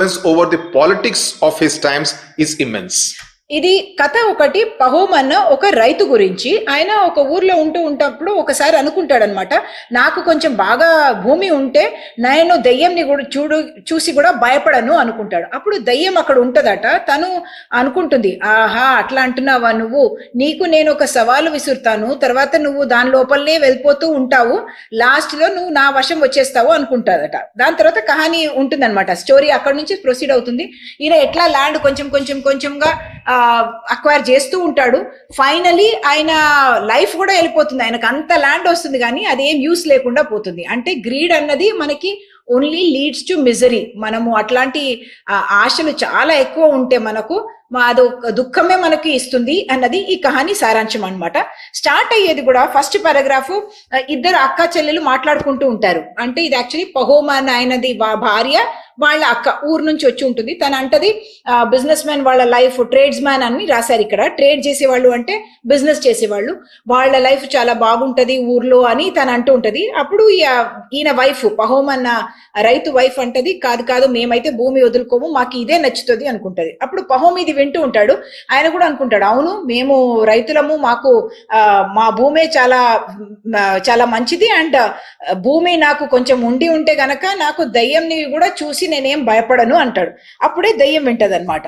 over the politics of his times is immense. ఇది కథ ఒకటి. పహోమ్ అన్న ఒక రైతు గురించి. ఆయన ఒక ఊర్లో ఉంటప్పుడు ఒకసారి అనుకుంటాడనమాట, నాకు కొంచెం బాగా భూమి ఉంటే నేను దెయ్యంని కూడా చూసి కూడా భయపడను అనుకుంటాడు. అప్పుడు దెయ్యం అక్కడ ఉంటదట. తను అనుకుంటుంది, ఆహా అట్లా అంటున్నావా నువ్వు, నీకు నేను ఒక సవాలు విసురుతాను, తర్వాత నువ్వు దాని లోపలనే వెళ్ళిపోతూ ఉంటావు, లాస్ట్ లో నువ్వు నా వశం వచ్చేస్తావు అనుకుంటాదట. దాని తర్వాత కహానీ ఉంటుందన్నమాట. స్టోరీ అక్కడ నుంచి ప్రొసీడ్ అవుతుంది. ఈయన ఎట్లా ల్యాండ్ కొంచెంగా అక్వైర్ చేస్తూ ఉంటాడు. ఫైనలీ ఆయన లైఫ్ కూడా వెళ్ళిపోతుంది. ఆయనకు అంత ల్యాండ్ వస్తుంది కానీ అదేం యూస్ లేకుండా పోతుంది. అంటే గ్రీడ్ అన్నది మనకి ఓన్లీ లీడ్స్ టు మిజరీ. మనము అట్లాంటి ఆశలు చాలా ఎక్కువ ఉంటే మనకు అది దుఃఖమే మనకి ఇస్తుంది అన్నది ఈ కహానీ సారాంశం అనమాట. స్టార్ట్ అయ్యేది కూడా ఫస్ట్ పారాగ్రాఫ్, ఇద్దరు అక్క చెల్లెలు మాట్లాడుకుంటూ ఉంటారు. అంటే ఇది యాక్చువల్లీ పహోమ్ అన్న ఆయనది భార్య, వాళ్ళ అక్క ఊరు నుంచి వచ్చి ఉంటుంది. తను అంటది బిజినెస్ మ్యాన్ వాళ్ళ లైఫ్, ట్రేడ్స్ మ్యాన్ అని రాశారు ఇక్కడ. ట్రేడ్ చేసేవాళ్ళు అంటే బిజినెస్ చేసేవాళ్ళు, వాళ్ళ లైఫ్ చాలా బాగుంటది ఊర్లో అని తను అంటూ ఉంటది. అప్పుడు ఈయన వైఫ్, పహోమ్ అన్న రైతు వైఫ్ అంటది, కాదు మేమైతే భూమి వదులుకోము, మాకు ఇదే నచ్చుతుంది అనుకుంటది. అప్పుడు పహోమ్ ఇది వింటూ ఉంటాడు. ఆయన కూడా అనుకుంటాడు, అవును మేము రైతులము, మాకు మా భూమే చాలా మంచిది, అండ్ భూమి నాకు కొంచెం ఉంటే గనక నాకు దయ్యంని కూడా చూసి నేనేం భయపడను అంటాడు. అప్పుడే దయ్యం వింటదన్నమాట.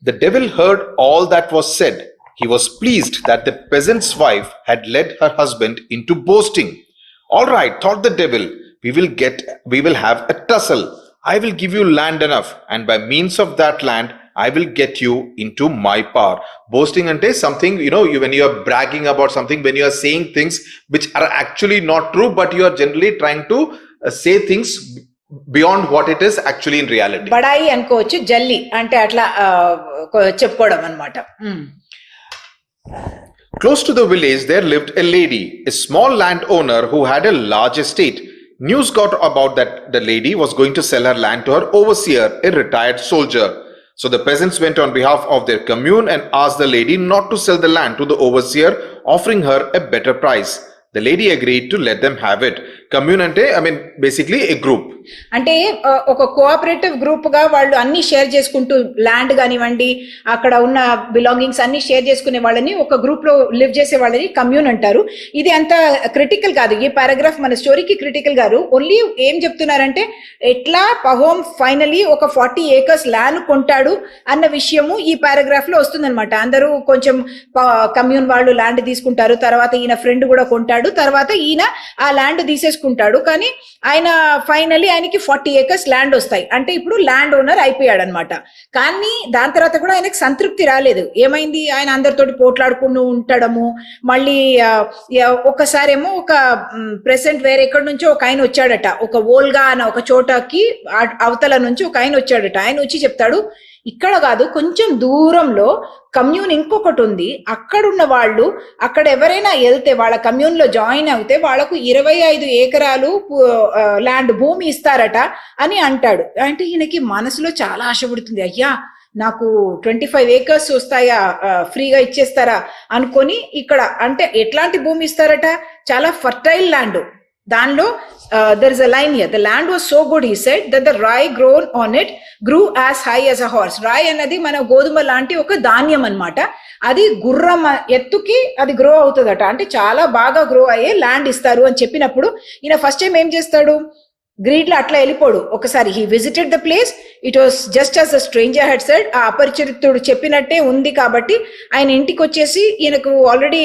The devil heard all that was said. He was pleased that the peasant's wife had led her husband into boasting. All right, thought the devil, we will have a tussle. I will give you land enough, and by means of that land I will get you into my power. Boasting ante something, when you are bragging about something, when you are saying things which are actually not true, but you are generally trying to say things beyond what it is actually in reality. బడాయి అనుకోవచ్చు, జల్లి అంటే అట్లా చెప్పుకోవడం అన్నమాట. Close to the village there lived a lady, a small landowner who had a large estate. News got about that the lady was going to sell her land to her overseer, a retired soldier. So the peasants went on behalf of their commune and asked the lady not to sell the land to the overseer, offering her a better price. The lady agreed to let them have it. Commune ante, basically a group. అంటే ఒక cooperative group గా వాళ్ళు అన్ని share చేసుకుంటూ, land కానివ్వండి, అక్కడ ఉన్న belongings అన్ని షేర్ చేసుకునే వాళ్ళని, ఒక గ్రూప్ లో లివ్ చేసే వాళ్ళని కమ్యూన్ అంటారు. ఇది అంత క్రిటికల్ కాదు, ఈ పారాగ్రాఫ్ మన స్టోరీకి క్రిటికల్ కాదు. ఓన్లీ ఏం చెప్తున్నారంటే ఎట్లా పహోమ్ ఫైనలీ ఒక 40 acres ల్యాండ్ కొంటాడు అన్న విషయము ఈ పారాగ్రాఫ్ లో వస్తుందన్నమాట. అందరూ కొంచెం కమ్యూన్ వాళ్ళు ల్యాండ్ తీసుకుంటారు, తర్వాత ఈయన ఫ్రెండ్ కూడా కొంటాడు, తర్వాత ఈయన ఆ ల్యాండ్ తీసేసుకుంటాడు. కానీ ఆయన ఫైనలీ ఆయనకి 40 acres ల్యాండ్ వస్తాయి. అంటే ఇప్పుడు ల్యాండ్ ఓనర్ అయిపోయాడు అనమాట. కానీ దాని తర్వాత కూడా ఆయనకి సంతృప్తి రాలేదు. ఏమైంది, ఆయన అందరితోటి పోట్లాడుకుంటూ ఉండడము, మళ్ళీ ఒకసారేమో ఒక ప్రెసెంట్ వేరే ఎక్కడి నుంచో ఒక ఆయన వచ్చాడట, ఒక ఓల్గా అన్న ఒక చోటకి అవతల నుంచి ఒక ఆయన వచ్చాడట. ఆయన వచ్చి చెప్తాడు, ఇక్కడ కాదు కొంచెం దూరంలో కమ్యూన్ ఇంకొకటి ఉంది, అక్కడున్న వాళ్ళు అక్కడ ఎవరైనా వెళ్తే వాళ్ళ కమ్యూన్ లో జాయిన్ అవుతే వాళ్ళకు 25 acres ల్యాండ్ భూమి ఇస్తారట అని అంటాడు. అంటే ఈయనకి మనసులో చాలా ఆశ పుడుతుంది, అయ్యా నాకు 25 acres వస్తాయా, ఫ్రీగా ఇచ్చేస్తారా అనుకొని, ఇక్కడ అంటే ఎట్లాంటి భూమి ఇస్తారట, చాలా ఫర్టైల్ ల్యాండ్. దానిలో there is a line here, the land was so good, he said, that the rye grown on it grew as high as a horse. rye అన్నది మన గోధుమ లాంటి ఒక ధాన్యం అన్నమాట. అది గుర్రం ఎత్తుకి అది గ్రో అవుతుందట. అంటే చాలా బాగా గ్రో అయ్యే ల్యాండ్ ఇస్తారు అని చెప్పినప్పుడు ఈయన ఫస్ట్ టైం ఏం చేస్తాడు, గ్రీడ్ లో అట్లా వెళ్ళిపోడు. ఒకసారి he visited the place, it was just as a stranger head said, ఆ అపరిచితుడు చెప్పినట్టే ఉంది కాబట్టి ఆయన ఇంటికి వచ్చేసి, ఈయనకు ఆల్రెడీ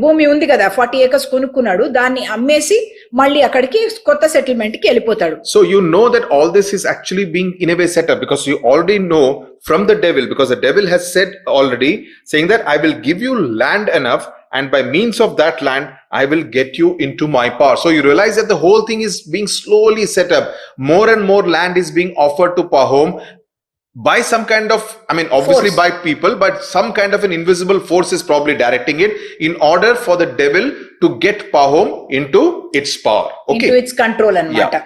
భూమి ఉంది కదా 40 acres కొనుక్కున్నాడు, దాన్ని అమ్మేసి మళ్ళీ అక్కడికి కొత్త సెటిల్మెంట్ కి వెళ్ళిపోతాడు. So you know that all this is actually being in a way set up, because you already know from the devil, because the devil has said already, saying that I will give you land enough, and by means of that land I will get you into my power. So you realize that the whole thing is being slowly set up. More and more land is being offered to Pahom by some kind of, obviously force. By people, but some kind of an invisible force is probably directing it in order for the devil to get Pahom into its power. Okay. Into its control అన్నమాట.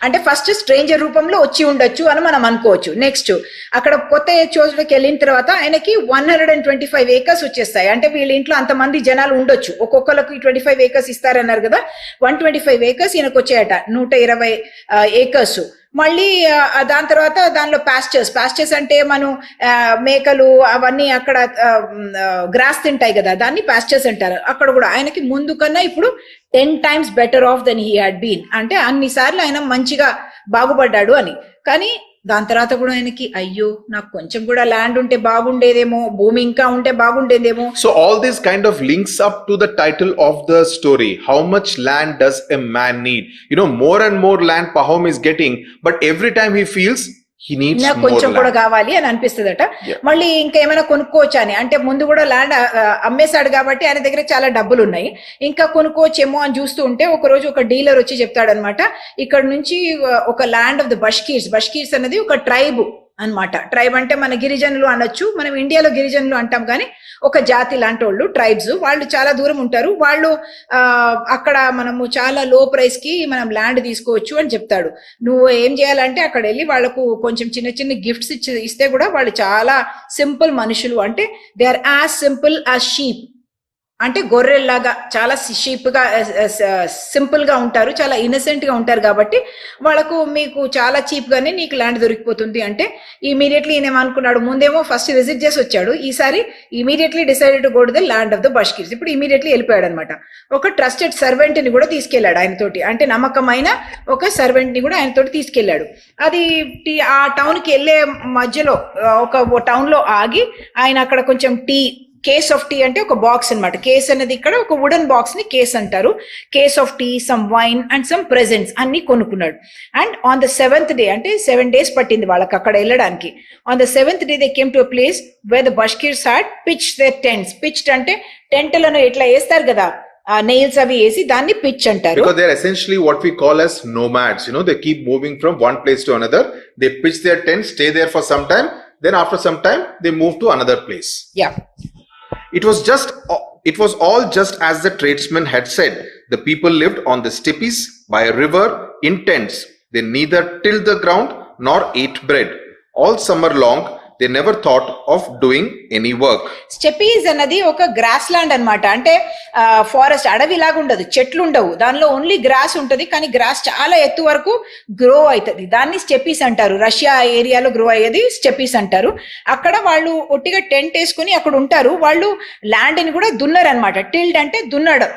అంటే first stranger రూపంలో వచ్చి ఉండొచ్చు అని మనం అనుకోవచ్చు. Next అక్కడ కొత్త చోటుకి వెళ్ళిన తర్వాత ఆయనకి 125 acres వచ్చేస్తాయి. అంటే వీళ్ళ ఇంట్లో అంతమంది జనాలు ఉండొచ్చు, ఒక్కొక్కరికి 25 acres ఇస్తారన్నారు కదా, 125 acres ఈయనకు వచ్చాయట, 120 acres. మళ్ళీ దాని తర్వాత దానిలో పాస్చర్స్ అంటే మనం మేకలు అవన్నీ అక్కడ గ్రాస్ తింటాయి కదా, దాన్ని పాస్చర్స్ అంటారు. అక్కడ కూడా ఆయనకి ముందు కన్నా ఇప్పుడు 10 times better off then he had been, అంటే అన్నిసార్లు ఆయన మంచిగా బాగుపడ్డాడు అని. కానీ దాని తర్వాత కూడా ఆయనకి అయ్యో నాకు కొంచెం కూడా ల్యాండ్ ఉంటే బాగుండేదేమో, భూమి ఇంకా ఉంటే బాగుండేదేమో. So all this kind of links up to the title of the story. How much land does a man need? You know, more and more land Pahom is getting, but every time he feels he needs నాకు more కొంచెం కూడా land. కావాలి అని అనిపిస్తుందట. Yeah. మళ్ళీ ఇంకా ఏమైనా కొనుక్కోవచ్చా అని, అంటే ముందు కూడా ల్యాండ్ అమ్మేశాడు కాబట్టి ఆయన దగ్గర చాలా డబ్బులు ఉన్నాయి, ఇంకా కొనుక్కోవచ్చేమో అని చూస్తూ ఉంటే ఒక రోజు ఒక డీలర్ వచ్చి చెప్తాడనమాట, ఇక్కడ నుంచి ఒక ల్యాండ్ ఆఫ్ ద బష్కీర్స్ అనేది ఒక ట్రైబ్ అన్నమాట. ట్రైబ్ అంటే మన గిరిజనులు అనొచ్చు, మనం ఇండియాలో గిరిజనులు అంటాం కానీ ఒక జాతి లాంటి వాళ్ళు ట్రైబ్స్, వాళ్ళు చాలా దూరం ఉంటారు. వాళ్ళు అక్కడ మనము చాలా లో ప్రైస్ కి మనం ల్యాండ్ తీసుకోవచ్చు అని చెప్తాడు. నువ్వు ఏం చేయాలంటే అక్కడ వెళ్ళి వాళ్ళకు కొంచెం చిన్న చిన్న గిఫ్ట్స్ ఇస్తే కూడా వాళ్ళు చాలా సింపుల్ మనుషులు, అంటే they are as simple as sheep, అంటే గొర్రెల్లాగా చాలా షీప్ గా సింపుల్ గా ఉంటారు, చాలా ఇన్నసెంట్ గా ఉంటారు కాబట్టి వాళ్ళకు మీకు చాలా చీప్ గానే నీకు ల్యాండ్ దొరికిపోతుంది. అంటే ఇమీడియట్లీ ఈయనేమనుకున్నాడు, ముందేమో ఫస్ట్ విజిట్ చేసి వచ్చాడు, ఈసారి immediately decided to go to the land of the Bashkirs. ఇప్పుడు ఇమీడియట్లీ వెళ్ళిపోయాడు అనమాట. ఒక ట్రస్టెడ్ సర్వెంట్ ని కూడా తీసుకెళ్లాడు ఆయనతోటి, అంటే నమ్మకమైన ఒక సర్వెంట్ ని కూడా ఆయనతోటి తీసుకెళ్లాడు. అది ఆ టౌన్ కి వెళ్లే మధ్యలో ఒక టౌన్ లో ఆగి ఆయన అక్కడ కొంచెం కేస్ ఆఫ్ టీ అంటే ఒక బాక్స్ అనమాట. కేస్ అనేది ఇక్కడ ఒక వుడెన్ బాక్స్ ని కేస్ అంటారు. Case of tea, some wine and some presents అన్ని కొనుక్కున్నాడు. And on the 7th day, అంటే 7 days పట్టింది వాళ్ళకి అక్కడ వెళ్ళడానికి. On the 7th day they came to a place where the Bashkirs had pitched their tents. Pitched అంటే టెంట్లను ఇట్లా వేస్తారు కదా, నెయిల్స్ అవి వేసి, దాన్ని పిచ్ అంటారు. Because they are essentially what we call as nomads. You know, they keep moving from one place to another. They pitch their tent, stay there for some time, then after some time they move to another place. Yeah. It was all just as the tradesman had said. The people lived on the steppes by a river in tents. They neither tilled the ground nor ate bread. All summer long they never thought of doing any work. స్టెపీస్ అన్నది ఒక gross land అనమాట. అంటే forest, అడవి లాగా ఉండదు, చెట్లు ఉండవు, దానిలో ఓన్లీ గ్రాస్ ఉంటది. కానీ గ్రాస్ చాలా ఎత్తు వరకు గ్రో అవుతుంది, దాన్ని స్టెపీస్ అంటారు. రష్యా ఏరియాలో గ్రో అయ్యేది స్టెపీస్ అంటారు. అక్కడ వాళ్ళు ఒట్టిగా టెంట్ వేసుకుని అక్కడ ఉంటారు. వాళ్ళు ల్యాండ్ ని కూడా దున్నరు అనమాట. టిల్డ్ అంటే దున్నడం.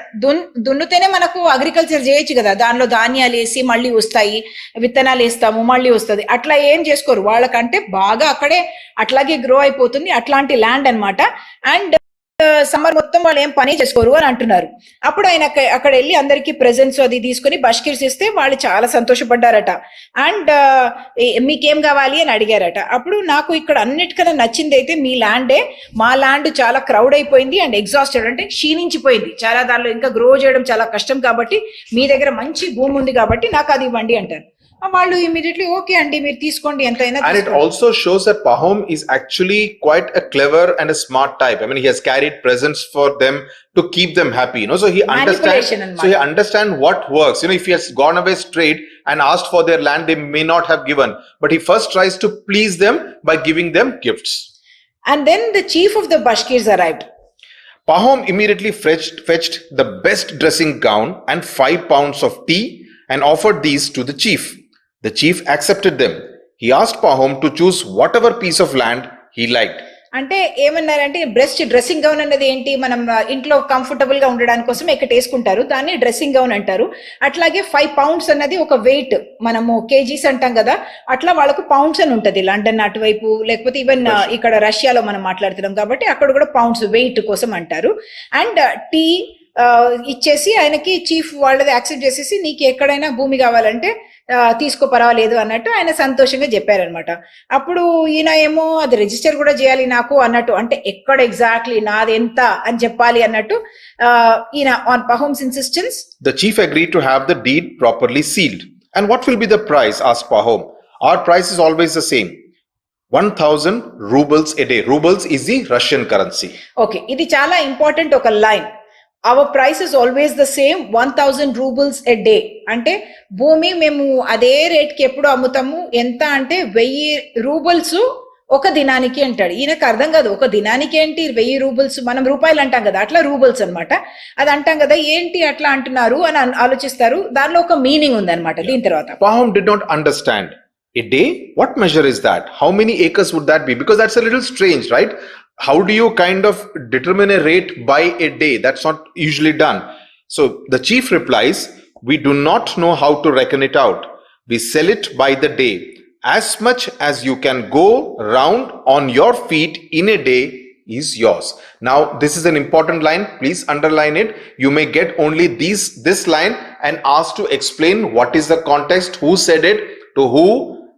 దున్నుతేనే మనకు అగ్రికల్చర్ చేయొచ్చు కదా, దానిలో ధాన్యాలు వేసి మళ్ళీ వస్తాయి, విత్తనాలు వేస్తాము మళ్ళీ వస్తుంది, అట్లా ఏం చేసుకోరు. వాళ్ళకంటే బాగా అక్కడే అట్లాగే గ్రో అయిపోతుంది, అట్లాంటి ల్యాండ్ అన్నమాట. అండ్ సమ్మర్ మొత్తం వాళ్ళు ఏం పని చేసుకోరు అని అంటున్నారు. అప్పుడు ఆయన అక్కడ వెళ్ళి అందరికి ప్రెజెంట్స్ అది తీసుకుని బష్కీర్స్ ఇస్తే వాళ్ళు చాలా సంతోషపడ్డారట. అండ్ మీకేం కావాలి అని అడిగారట. అప్పుడు నాకు ఇక్కడ అన్నిటికన్నా నచ్చింది అయితే మీ ల్యాండే, మా ల్యాండ్ చాలా క్రౌడ్ అయిపోయింది అండ్ ఎగ్జాస్టెడ్, అంటే క్షీణించిపోయింది చాలా, దానిలో ఇంకా గ్రో చేయడం చాలా కష్టం కాబట్టి మీ దగ్గర మంచి భూమి ఉంది కాబట్టి నాకు అది ఇవ్వండి అంటారు. వాళ్ళు ఇమీడియట్లీ ఓకే అండి మీరు తీసుకోండి ఎంతైనా. And it also shows that Pahom is actually quite a clever and a smart type. I mean, he has carried presents for them to keep them happy, you know, so he understands what works. You know, if he has gone away straight and asked for their land, they may not have given, but he first tries to please them by giving them gifts. And then the chief of the Bashkirs arrived. Pahom immediately fetched the best dressing gown and 5 pounds of tea and offered these to the chief. The chief accepted them. He asked Pahom to choose whatever piece of land he liked. అంటే ఏమన్నారంటే best dressing gown అన్నది ఏంటి, మనం ఇంట్లో comfortable గా ఉండడానికి కోసం ఇక్కడ వేసుకుంటారు, దాన్ని డ్రెస్సింగ్ గౌన్ అంటారు. అట్లాగే 5 pounds అన్నది ఒక వెయిట్, మనము కేజీస్ అంటాం కదా, అట్లా వాళ్ళకు పౌండ్స్ అని ఉంటది. లండన్ అటువైపు లేకపోతే ఈవెన్ ఇక్కడ రష్యాలో మనం మాట్లాడుతున్నాం కాబట్టి అక్కడ కూడా పౌండ్స్ వెయిట్ కోసం అంటారు. అండ్ టీ ఇచ్చేసి ఆయనకి చీఫ్ వాళ్ళది యాక్సెప్ట్ చేసేసి నీకు ఎక్కడైనా భూమి కావాలంటే తీసుకో పర్వాలేదు అన్నట్టు ఆయన సంతోషంగా చెప్పారనమాట. అప్పుడు ఈయన ఏమో అది రిజిస్టర్ కూడా చేయాలి నాకు అన్నట్టు, అంటే ఎక్కడ ఎగ్జాక్ట్లీ నాది ఎంత అని చెప్పాలి అన్నట్టు ఈయన on Pahom's insistence. The chief agreed to have the deed properly sealed. And what will be the price? Asked Pahom. Our price is always the same. 1000 rubles a day. Rubles is the Russian currency. Okay, ఇది చాలా important ఒక line. Our price is always the same 1000 rubles a day. అంటే భూమి మేము అదే rate కి ఎప్పుడు అమ్ముతాము, ఎంత అంటే 1000 రూబల్స్ ఒక దినానికి అంటాడు. ఈయనకు అర్థం కాదు, ఒక దినానికి ఏంటి 1000 రూబల్స్, మనం రూపాయలు అంటాం కదా అట్లా రూబల్స్ అనమాట, అది అంటాం కదా, ఏంటి అట్లా అంటున్నారు అని ఆలోచిస్తారు. దానిలో ఒక మీనింగ్ ఉంది అనమాట. దీని తర్వాత Pahom did not understand. A day? What measure is that? How many acres would that be? Because that's a little strange, right? How do you kind of determine a rate by a day? That's not usually done. So the chief replies, we do not know how to reckon it out. We sell it by the day. As much as you can go round on your feet in a day is yours. Now, this is an important line. Please underline it. You may get only this line and asked to explain what is the context, who said it, to who,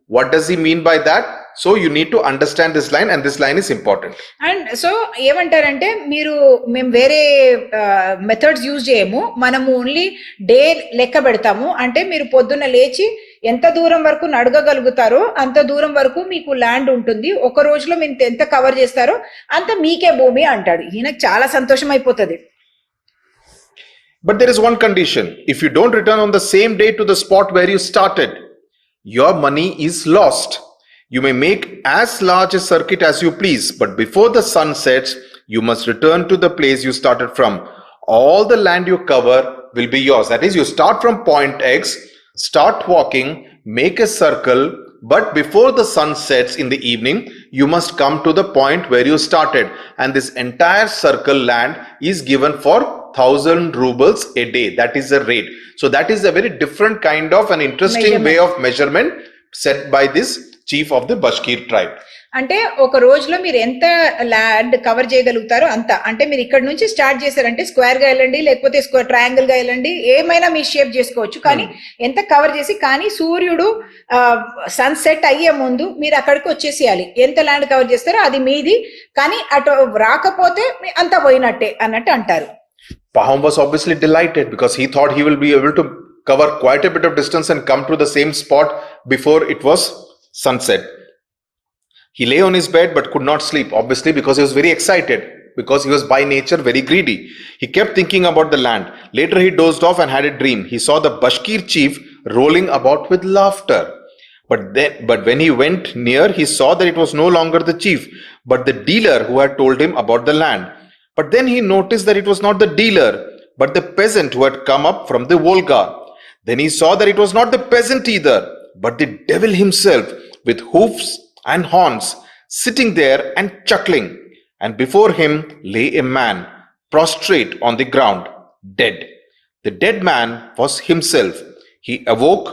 what does he mean by that. So you need to understand this line, and this line is important. And so ఏమంటారంటే మేము వేరే methods use చేయము, మనము only day లెక్క పెడతాము. అంటే మీరు పొద్దున్న లేచి ఎంత దూరం వరకు నడగగలుగుతారో అంత దూరం వరకు మీకు ల్యాండ్ ఉంటుంది, ఒక రోజులో మీరు ఎంత కవర్ చేస్తారో అంత మీకే భూమి అంటాడు. ఈయనకు చాలా సంతోషం అయిపోతుంది. But there is one condition. If you don't return on the same day to the spot where you started, your money is lost. You may make as large a circuit as you please, but before the sun sets, you must return to the place you started from. All the land you cover will be yours. That is, you start from point X, start walking, make a circle, but before the sun sets in the evening, you must come to the point where you started. And this entire circle land is given for 1,000 rubles a day. That is the rate. So that is a very different kind of an interesting way of measurement set by this chief of the Bashkir tribe. అంటే ఒక రోజులో మీరు ఎంత land cover చేయగలుగుతారో అంత. అంటే మీరు ఇక్కడ నుంచి స్టార్ట్ చేశారంటే స్క్వేర్ గా వెళ్ళండి, లేకపోతే ట్రయాంగిల్ గా వెళ్ళండి, ఏమైనా మీ షేప్ చేసుకోవచ్చు. కానీ ఎంత కవర్ చేసి, కానీ సూర్యుడు సన్సెట్ అయ్యే ముందు మీరు అక్కడికి వచ్చేసేయాలి. ఎంత ల్యాండ్ కవర్ చేస్తారో అది మీది, కానీ అటు రాకపోతే అంతా పోయినట్టే అన్నట్టు అంటారు. Pahom was obviously delighted because he thought he will be able to cover quite a bit of distance and come to the same spot before it was sunset. He lay on his bed but could not sleep, obviously because he was very excited, because he was by nature very greedy. He kept thinking about the land. Later he dozed off and had a dream. He saw the Bashkir chief rolling about with laughter. But when he went near, he saw that it was no longer the chief, but the dealer who had told him about the land. But then he noticed that it was not the dealer, but the peasant who had come up from the Volga. Then he saw that it was not the peasant either, but the devil himself, with hoofs and horns, sitting there and chuckling. And before him lay a man, prostrate on the ground, dead. The dead man was himself. He awoke,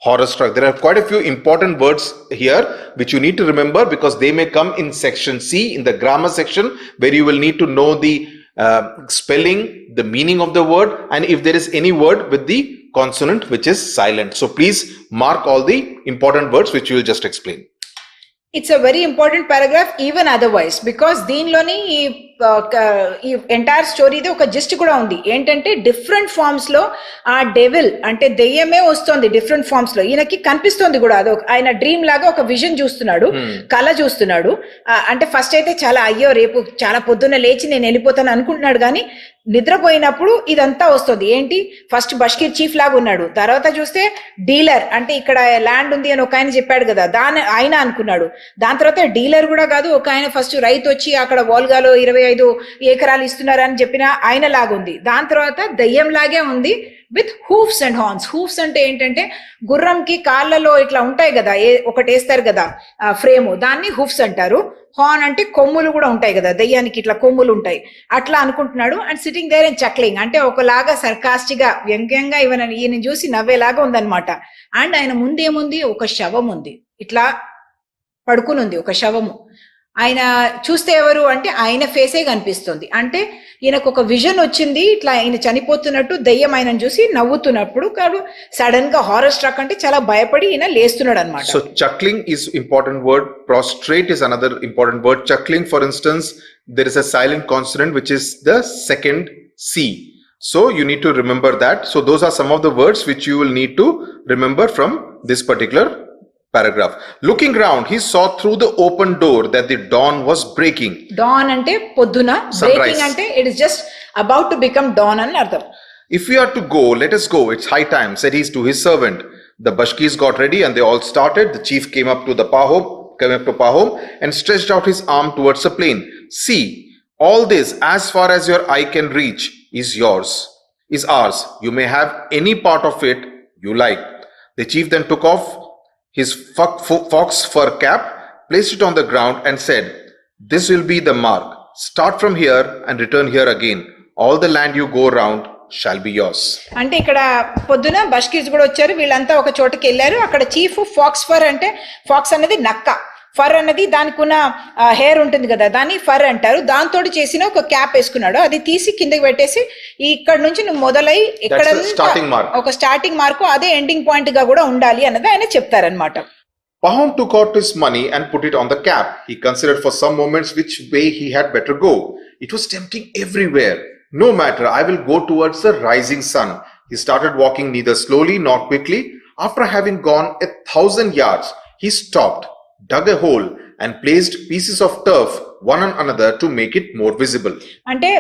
horror-struck. There are quite a few important words here which you need to remember, because they may come in section C, in the grammar section, where you will need to know the spelling, the meaning of the word, and if there is any word with the consonant which is silent. So please mark all the important words which we will just explain. It's a very important paragraph even otherwise, because దీనిలోని ఈ entire స్టోరీది ఒక gist కూడా ఉంది. ఏంటంటే different forms లో ఆ devil అంటే దెయ్యమే వస్తుంది డిఫరెంట్ ఫార్మ్స్ లో. ఈయనకి కనిపిస్తుంది కూడా, అది ఆయన డ్రీమ్ లాగా ఒక విజన్ చూస్తున్నాడు, కళ చూస్తున్నాడు. అంటే ఫస్ట్ అయితే చాలా అయ్యో రేపు చాలా పొద్దున్న లేచి నేను వెళ్ళిపోతాను అనుకుంటున్నాడు, కానీ నిద్రపోయినప్పుడు ఇదంతా వస్తుంది. ఏంటి, ఫస్ట్ బష్కీర్ చీఫ్ లాగా ఉన్నాడు, తర్వాత చూస్తే డీలర్ అంటే ఇక్కడ ల్యాండ్ ఉంది అని ఒక ఆయన చెప్పాడు కదా, ఆయన అనుకున్నాడు. దాని తర్వాత డీలర్ కూడా కాదు, ఒక ఆయన ఫస్ట్ రైతు వచ్చి అక్కడ వోల్గాలో 25 ఎకరాలు ఇస్తున్నారని చెప్పిన ఆయన లాగుంది. దాని తర్వాత దయ్యం లాగే ఉంది with hoofs and horns. Hoofs అంటే ఏంటంటే గుర్రంకి కాళ్ళలో ఇట్లా ఉంటాయి కదా, ఒకటి వేస్తారు కదా ఫ్రేము, దాన్ని హూఫ్స్ అంటారు. హార్న్ అంటే కొమ్ములు కూడా ఉంటాయి కదా, దయ్యానికి ఇట్లా కొమ్ములు ఉంటాయి, అట్లా అనుకుంటున్నాడు. అండ్ సిట్టింగ్ దేర్ అండ్ చక్లింగ్ అంటే ఒకలాగా సర్కాస్టిక్గా వ్యంగ్యంగా ఈయన చూసి నవ్వేలాగా ఉందన్నమాట. అండ్ ఆయన ముందేముంది, ఒక శవం ఉంది, ఇట్లా పడుకుని ఉంది ఒక శవము. ఆయన చూస్తే ఎవరు అంటే ఆయన ఫేసే కనిపిస్తుంది. అంటే ఈయనకు ఒక విజన్ వచ్చింది, ఇట్లా ఆయన చనిపోతున్నట్టు దయ్యం ఆయనను చూసి నవ్వుతున్నప్పుడు. కాదు సడన్ గా హారర్ స్ట్రక్ అంటే చాలా భయపడి ఈయన లేస్తున్నాడు అనమాట. So chuckling is important word, prostrate is another important word. Chuckling, for instance, there is a silent consonant which is the second C. So you need to remember that. So those are some of the words which you will need to remember from this particular paragraph. Looking round, he saw through the open door that the dawn was breaking. Dawn ante podduna, breaking ante it is just about to become dawn అని అర్థం. If we are to go, let us go. It's high time, said he to his servant. The Bashkirs got ready and they all started. The chief came up to Pahom and stretched out his arm towards the plain. See, all this, as far as your eye can reach, is ours. You may have any part of it you like. The chief then took off his fox fur cap, placed it on the ground and said, "This will be the mark. Start from here and return here again. All the land you go round shall be yours." అంటే ఇక్కడ పొద్దున బష్కీస్ కూడా వచ్చారు. వీళ్ళంతా ఒక చోటకి వెళ్ళారు. అక్కడ చీఫ్ ఫాక్స్ ఫర్ అంటే ఫాక్స్ అనేది నక్క, ఫర్ అన్నది దానికి ఉన్న హెయిర్ ఉంటుంది కదా, దాన్ని ఫర్ అంటారు. దాంతో చేసిన ఒక క్యాప్ వేసుకున్నాడు. అది తీసి కిందకి పెట్టేసి ఇక్కడ నుంచి నువ్వు మొదలై ఇక్కడ ఒక స్టార్టింగ్ మార్కు అదే ఎండింగ్ పాయింట్ గా కూడా ఉండాలి అన్నది ఆయన చెప్తారనమాట. Pahom took out his money and put it on the cap. He considered for some moments which way he had better go. It was tempting everywhere. "No matter, I will go towards the rising sun." He started walking neither slowly nor quickly. After having gone 1,000 yards, he stopped, dug a hole and placed pieces of turf one on another to make it more visible. అంటే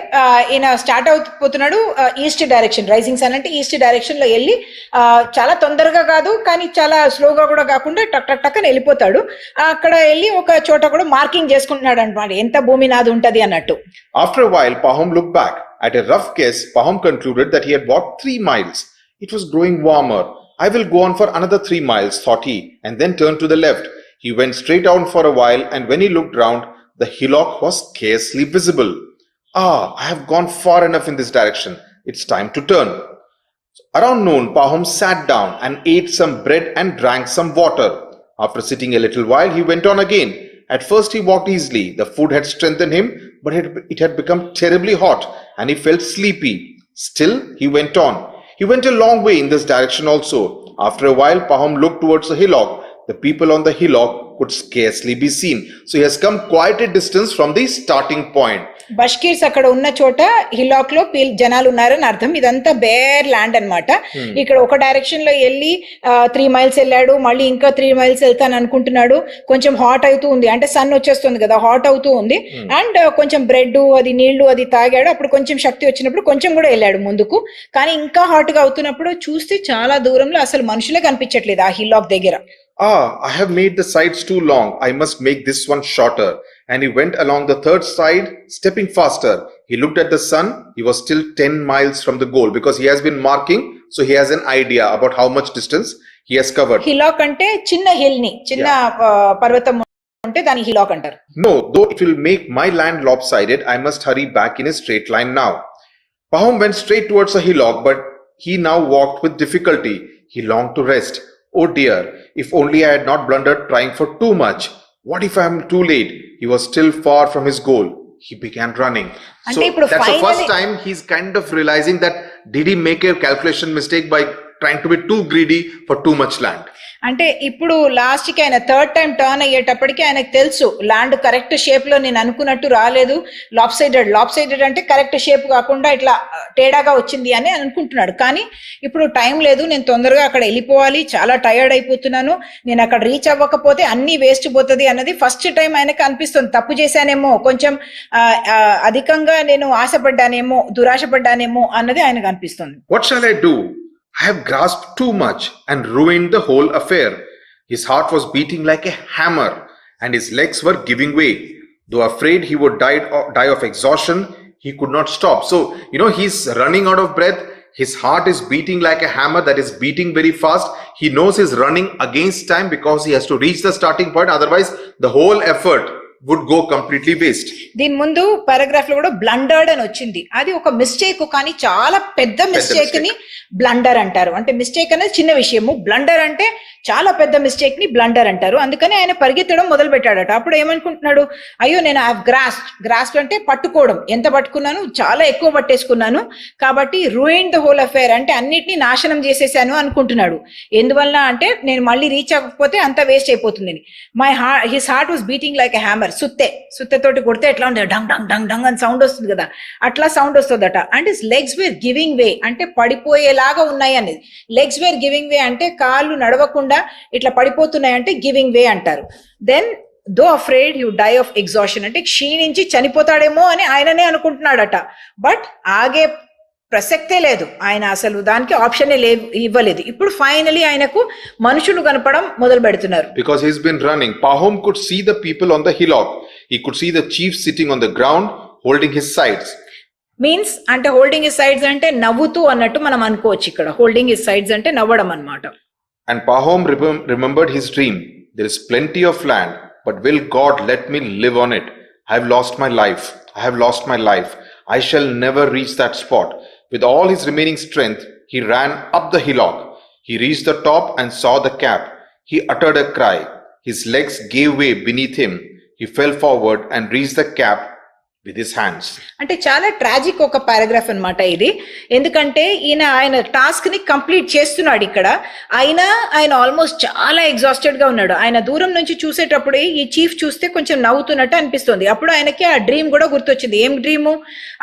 ఈయన start అవుతున్నాడు east direction, rising sun అంటే east direction లో వెళ్ళి చాలా తొందరగా కాదు కానీ చాలా స్లోగా కూడా కాకుండా టక్ టక్ టక్ అని వెళ్ళిపోతాడు. అక్కడ వెళ్ళి ఒక చోట కూడా మార్కింగ్ చేసుకుంటున్నాడు అనమాట, ఎంత భూమి నాది ఉంటది అన్నట్టు. After a while, Pahom looked back. At a rough guess, Pahom concluded that he had walked 3 miles. It was growing warmer. "I will go on for another 3 miles, thought he, and then turned to the left. He went straight on for a while, and when he looked round, the hillock was scarcely visible. "Ah, I have gone far enough in this direction. It's time to turn." Around noon, Pahom sat down and ate some bread and drank some water. After sitting a little while, he went on again. At first, he walked easily. The food had strengthened him, but it had become terribly hot, and he felt sleepy. Still, he went on. He went a long way in this direction also. After a while, Pahom looked towards the hillock. The people on the hillock could scarcely be seen. So he has come quite a distance from the starting point. బష్కీర్స్ అక్కడ ఉన్న చోట హిలాక్ లో జనాలు ఉన్నారని అర్థం. ఇదంతా bear land అన్నమాట. ఇక్కడ ఒక డైరెక్షన్ లో వెళ్ళి 3 miles వెళ్ళాడు, మళ్ళీ ఇంకా 3 miles వెళ్తాను అనుకుంటున్నాడు. కొంచెం హాట్ అవుతూ ఉంది, అంటే సన్ వచ్చేస్తుంది కదా, హాట్ అవుతూ ఉంది. అండ్ కొంచెం బ్రెడ్ అది నీళ్లు అది తాగాడు. అప్పుడు కొంచెం శక్తి వచ్చినప్పుడు కొంచెం కూడా వెళ్ళాడు ముందుకు. కానీ ఇంకా హాట్ గా అవుతున్నప్పుడు చూస్తే చాలా దూరంలో అసలు మనుషులే కనిపించట్లేదు ఆ హిలాక్ దగ్గర. "Ah, I have made the sides too long. I must make this one shorter." And he went along the third side, stepping faster. He looked at the sun. He was still 10 miles from the goal because he has been marking, so he has an idea about how much distance he has covered. హిలాక్ అంటే చిన్న hill ని, చిన్న పర్వతం అంటే దాని హిలాక్ అంటారు. "No, though it will make my land lopsided, I must hurry back in a straight line now." Pahom went straight towards the hillock, but he now walked with difficulty. He longed to rest. "Oh dear, if only I had not blundered trying for too much. What if I am too late?" He was still far from his goal. He began running. So that's the first time he's kind of realizing that did he make a calculation mistake by trying to be too greedy for too much land. అంటే ఇప్పుడు last కి ఆయన third time turn అయ్యేటప్పటికి ఆయనకు తెలుసు land correct shape లో నేను అనుకున్నట్టు రాలేదు, లాప్ సైడెడ్ అంటే కరెక్ట్ షేప్ కాకుండా ఇట్లా తేడాగా వచ్చింది అని అనుకుంటున్నాడు. కానీ ఇప్పుడు టైం లేదు, నేను తొందరగా అక్కడ వెళ్ళిపోవాలి, చాలా టైర్డ్ అయిపోతున్నాను, నేను అక్కడ రీచ్ అవ్వకపోతే అన్ని వేస్ట్ పోతుంది అన్నది ఫస్ట్ టైం ఆయనకు అనిపిస్తుంది. తప్పు చేశానేమో, కొంచెం అధికంగా నేను ఆశపడ్డానేమో, దురాశపడ్డానేమో అన్నది ఆయనకు అనిపిస్తుంది. "What shall I do? I have grasped too much and ruined the whole affair." His heart was beating like a hammer and his legs were giving way. Though afraid he would die of exhaustion, he could not stop. So, he's running out of breath. His heart is beating like a hammer that is beating very fast. He knows he's running against time because he has to reach the starting point. Otherwise, the whole effort would go completely waste. దీని ముందు paragraph లో కూడా బ్లండర్డ్ అని వచ్చింది. అది ఒక mistake, కానీ చాలా పెద్ద మిస్టేక్ ని బ్లండర్ అంటారు. అంటే మిస్టేక్ అనేది చిన్న విషయము, బ్లండర్ అంటే చాలా పెద్ద మిస్టేక్ ని బ్లండర్ అంటారు. అందుకని ఆయన పరిగెత్తడం మొదలు పెట్టాడట. అప్పుడు ఏమనుకుంటున్నాడు, అయ్యో నేను గ్రాస్ప్ అంటే పట్టుకోవడం, ఎంత పట్టుకున్నాను, చాలా ఎక్కువ పట్టేసుకున్నాను, కాబట్టి రూయిన్ ద హోల్ అఫేర్ అంటే అన్నిటినీ నాశనం చేసేసాను అనుకుంటున్నాడు. ఎందువల్ల అంటే నేను మళ్ళీ రీచ్ అవ్వకపోతే అంతా వేస్ట్ అయిపోతుంది. His heart was beating like a hammer. సుత్తెతోటి కొడితే ఎట్లా ఉంటుంది, డంగ్ డంగ్ డంగ్ డంగ్ అని సౌండ్ వస్తుంది కదా, అట్లా సౌండ్ వస్తుందట. And his legs were giving way అంటే పడిపోయేలాగా ఉన్నాయి అనేది. లెగ్స్ వేర్ గివింగ్ వే అంటే కాళ్ళు నడవకుండా ఇట్లా పడిపోతున్నాయి అంటే గివింగ్ వే అంటారు. Then though afraid you die of exhaustion అంటే క్షీణించి చనిపోతాడేమో అని ఆయననే అనుకుంటున్నాడట. బట్ ఆగే ప్రసక్తే లేదు, ఆయన అసలు దానికి ఆప్షన్ ఇవ్వలేదు. ఇప్పుడు ఫైనలీ ఆయనకు మనుషులు కనపడం మొదలు పెడుతున్నారు. Because he's been running, Pahom could see the people on the hillock. He could see the chief sitting on the ground holding his sides. Means అంటే హోల్డింగ్ హిస్ సైడ్స్ అంటే నవ్వుతూ అన్నట్టు మనం అనుకోవచ్చు. ఇక్కడ హోల్డింగ్ హిస్ సైడ్స్ అంటే నవ్వడం అన్నమాట. And Pahom remembered his dream. There is plenty of land, but will God let me live on it? I have lost my life. I have lost my life. I shall never reach that spot. With all his remaining strength, he ran up the hillock. He reached the top and saw the cap. He uttered a cry. His legs gave way beneath him. He fell forward and reached the cap with his hands. అంటే చాలా tragic ఒక paragraph అన్నమాట ఇది. ఎందుకంటే ఆయన task ని complete చేస్తున్నాడు ఇక్కడ. ఆయన ఆల్మోస్ట్ చాలా ఎగ్జాస్టెడ్ గా ఉన్నాడు. ఆయన దూరం నుంచి చూసేటప్పుడు ఈ చీఫ్ చూస్తే కొంచెం నవ్వుతున్నట్టు అనిపిస్తుంది. అప్పుడు ఆయనకి ఆ డ్రీమ్ కూడా గుర్తొచ్చింది. ఏం డ్రీము?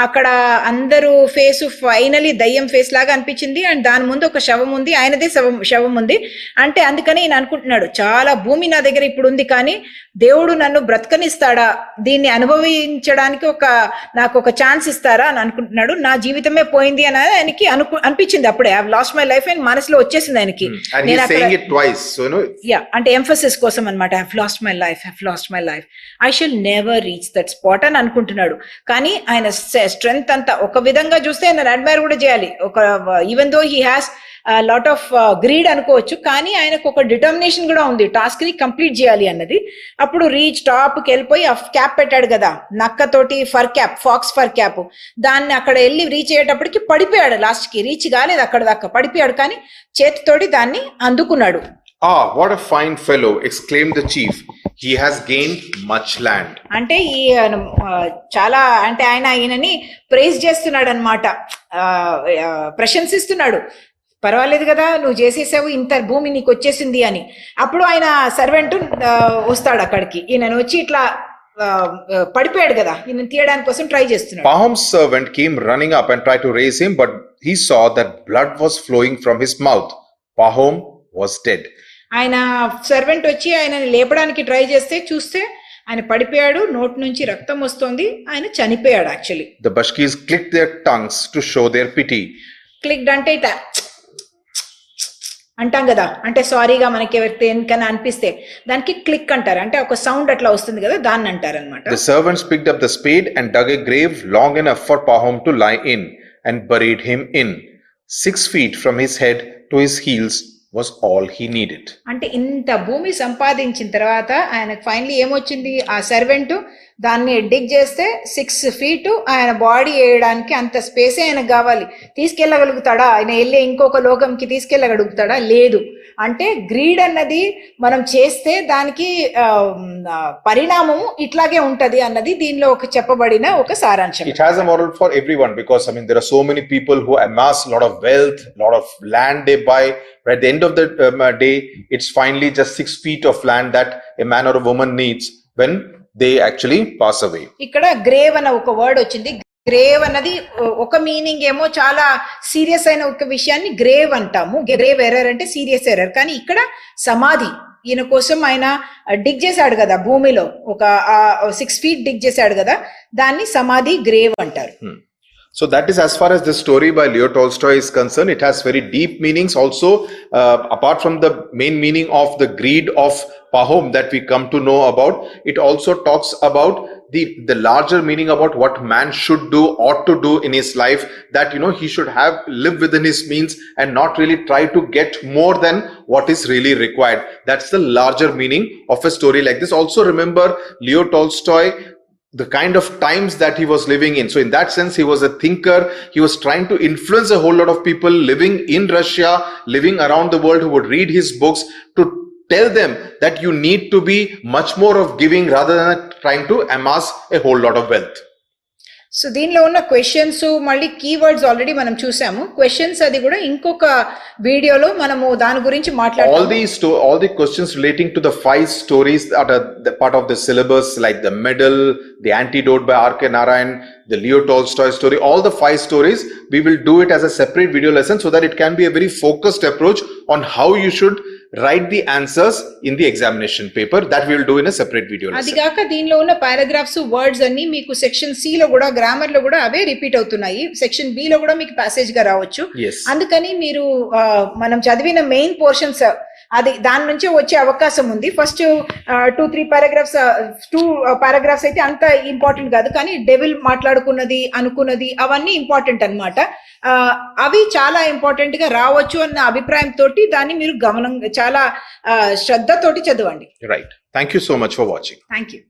అక్కడ అందరూ ఫేస్ ఫైనలీ దయ్యం ఫేస్ లాగా అనిపించింది. అండ్ దాని ముందు ఒక శవం ఉంది, ఆయనదే శవం ఉంది. అంటే అందుకని ఈయన అనుకుంటున్నాడు, చాలా భూమి నా దగ్గర ఇప్పుడు ఉంది, కానీ దేవుడు నన్ను బ్రతకనిస్తాడా, దీన్ని అనుభవించడానికి నాకు ఒక ఛాన్స్ ఇస్తారా అని అనుకుంటున్నాడు. నా జీవితమే పోయింది అని ఆయనకి అనిపించింది. అప్పుడే I have lost my life అని మనసులో వచ్చేసింది ఆయనకి. అంటే ఎంఫసిస్ కోసం అనమాట. I have lost my life, I shall never reach that spot అని అనుకుంటున్నాడు. కానీ ఆయన స్ట్రెంగ్త్ అంతా ఒక విధంగా చూస్తే ఆయన అడ్మైర్ కూడా చేయాలి. Even though he has lot of greed అనుకోవచ్చు, కానీ ఆయనకు ఒక డిటర్మినేషన్ కూడా ఉంది టాస్క్ ని కంప్లీట్ చేయాలి అన్నది. అప్పుడు రీచ్ టాప్ కి వెళ్ళిపోయి క్యాప్ పెట్టాడు కదా, నక్కతోటి ఫాక్స్ ఫర్ క్యాప్, దాన్ని అక్కడ వెళ్ళి రీచ్ అయ్యేటప్పటికి పడిపోయాడు. లాస్ట్ కి రీచ్ కాలేదు, అక్కడ దాకా పడిపోయాడు, కానీ చేతితోటి దాన్ని అందుకున్నాడు. Ah, what a fine fellow, exclaimed the chief. He has gained much land. అంటే ఈ చాలా అంటే ఆయనని ప్రైజ్ చేస్తున్నాడు అనమాట, ప్రశంసిస్తున్నాడు. పర్వాలేదు కదా, నువ్వు చేసేసావు, ఇంత భూమి నీకు వచ్చేసింది అని. అప్పుడు ఆయన సర్వెంట్ వస్తాడు అక్కడికి. ఈయన వచ్చి ఇట్లా పడిపోయాడు కదా, ఈయన తీయడానికి కోసం ట్రై చేస్తున్నాడు. Pahom's servant came running up and tried to raise him, but he saw that blood was flowing from his mouth. Pahom was dead. ఆయన సర్వెంట్ వచ్చి ఆయనని లేపడానికి ట్రై చేస్తే చూస్తే ఆయన పడిపోయాడు, నోటి నుంచి రక్తం వస్తుంది, ఆయన చనిపోయాడు. Actually The Bashkis clicked their tongues to show their pity. Clicked అంటే ఇట్లా అంటాం కదా, అంటే సారీగా మనకి ఎవరికైనా అనిపిస్తే దానికి క్లిక్ అంటారు. అంటే ఒక సౌండ్ అట్లా వస్తుంది కదా, దాన్ని అంటారు అనమాట. The servants picked up the spade and dug a grave long enough for Pahom to lie in and buried him in. 6 feet from his head to his heels was all he needed. అంటే ఇంత భూమి సంపాదించిన తర్వాత ఆయనకు finally ఏమొచ్చింది, ఆ servant దాన్ని డిగ్ చేస్తే 6 feet ఆయన బాడీ వేయడానికి అంత స్పేసే ఆయనకు కావాలి. తీసుకెళ్ళగలుగుతాడా ఆయన? వెళ్ళే ఇంకొక లోకంకి తీసుకెళ్ళగలుగుతాడా? లేదు. అంటే గ్రీడ్ అన్నది మనం చేస్తే దానికి పరిణామము ఇట్లాగే ఉంటది అన్నది దీనిలో ఒక చెప్పబడిన ఒక సారాంశం. It has a moral for everyone, because there are so many people who amass a lot of wealth, a lot of land they buy. But at the end of the day, it's finally just 6 feet of land that a man or a woman needs when they actually pass away. ఇక్కడ grave అన్న ఒక word వచ్చింది. Grave అన్నది ఒక meaning ఏమో చాలా serious అయిన ఒక విషయాన్ని గ్రేవ్ అంటాము. గ్రేవ్ ఎర్రర్ అంటే సీరియస్ ఎర్రర్. కానీ ఇక్కడ సమాధి, ఈయన కోసం ఆయన డిగ్ చేశాడు కదా భూమిలో, ఒక 6 feet డిగ్ చేశాడు కదా, దాన్ని సమాధి గ్రేవ్ అంటారు. So that is as far as this story by Leo Tolstoy is concerned. It has very deep meanings also, apart from the main meaning of the greed of Pahom that we come to know about. It also talks about the larger meaning about what man should do, ought to do in his life, that he should live within his means and not really try to get more than what is really required. That's the larger meaning of a story like this. Also remember Leo Tolstoy, the kind of times that he was living in. So in that sense, he was a thinker. He was trying to influence a whole lot of people living in Russia, living around the world, who would read his books to tell them that you need to be much more of giving rather than trying to amass a whole lot of wealth. So దీనిలో ఉన్న questions మళ్ళీ keywords already మనం చూసాము. Questions అది కూడా ఇంకొక వీడియోలో మనము దాని గురించి మాట్లాడుతాము. All the questions relating to the 5 stories that are the part of the syllabus, like the medal, the antidote by R.K. Narayan, the Leo Tolstoy story, all the 5 stories, we will do it as a separate video lesson so that it can be a very focused approach on how you should write the answers in the examination paper. That we will do in a separate video lesson. అదిగాక దీనిలో ఉన్న paragraphs words అన్ని మీకు section C లో కూడా grammar లో కూడా అవే repeat అవుతున్నాయి. సెక్షన్ బి లో కూడా మీకు ప్యాసేజ్ గా రావచ్చు. అందుకని మీరు మనం చదివిన మెయిన్ పోర్షన్స్ అది దాని నుంచే వచ్చే అవకాశం ఉంది. ఫస్ట్ 2-3 పారాగ్రాఫ్స్ అయితే అంత ఇంపార్టెంట్ కాదు, కానీ డెవిల్ మాట్లాడుకున్నది అనుకున్నది అవన్నీ ఇంపార్టెంట్ అన్నమాట. అవి చాలా ఇంపార్టెంట్ గా రావచ్చు అన్న అభిప్రాయం తోటి దాన్ని మీరు చాలా శ్రద్ధతోటి చదవండి. Right. Thank you so much for watching. Thank you.